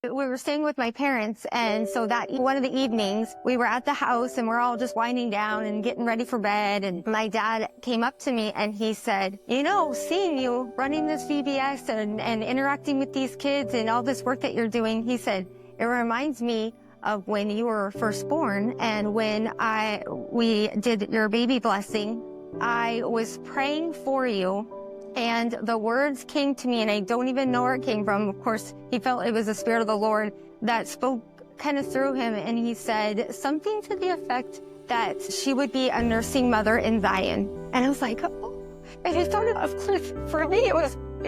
We were staying with my parents, and so that one of the evenings we were at the house and we're all just winding down and getting ready for bed, and my dad came up to me and he said, seeing you running this VBS and interacting with these kids and all this work that you're doing, he said, it reminds me of when you were first born and when we did your baby blessing. I was praying for you, and the words came to me, and I don't even know where it came from. Of course, he felt it was the Spirit of the Lord that spoke kind of through him, and he said something to the effect that she would be a nursing mother in Zion. And I was like, oh. And it sounded, of course, for me, it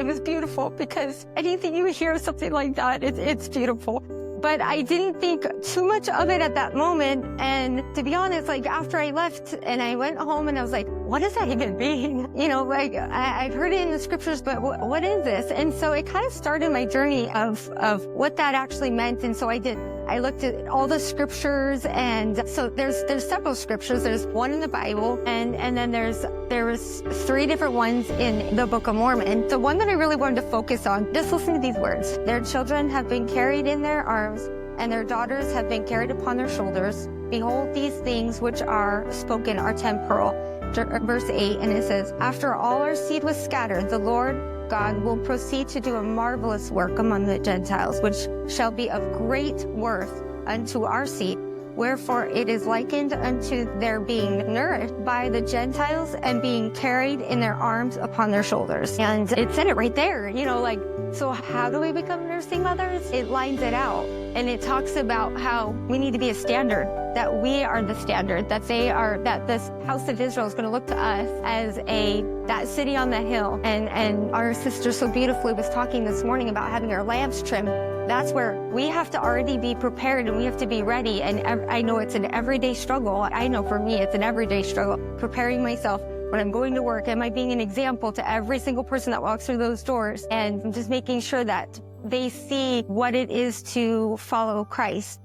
was beautiful, because anything you hear something like that, it's beautiful. But I didn't think too much of it at that moment. And to be honest, after I left and I went home and I was like, what does that even mean? I've heard it in the scriptures, but what is this? And so it kind of started my journey of what that actually meant. And so I looked at all the scriptures, and so there's several scriptures. There's one in the Bible, and then there was 3 different ones in the Book of Mormon. The one that I really wanted to focus on, just listen to these words. Their children have been carried in their arms, and their daughters have been carried upon their shoulders. Behold, these things which are spoken are temporal. Verse 8, and it says, after all our seed was scattered, the Lord God will proceed to do a marvelous work among the Gentiles, which shall be of great worth unto our seed. Wherefore it is likened unto their being nourished by the Gentiles and being carried in their arms upon their shoulders. And it said it right there, so how do we become nursing mothers? It lines it out, and it talks about how we need to be a standard, that we are the standard, that this house of Israel is going to look to us as that city on the hill. And our sister so beautifully was talking this morning about having our lamps trimmed. That's where we have to already be prepared, and we have to be ready. And I know it's an everyday struggle. I know for me, it's an everyday struggle, preparing myself when I'm going to work. Am I being an example to every single person that walks through those doors? And just making sure that they see what it is to follow Christ.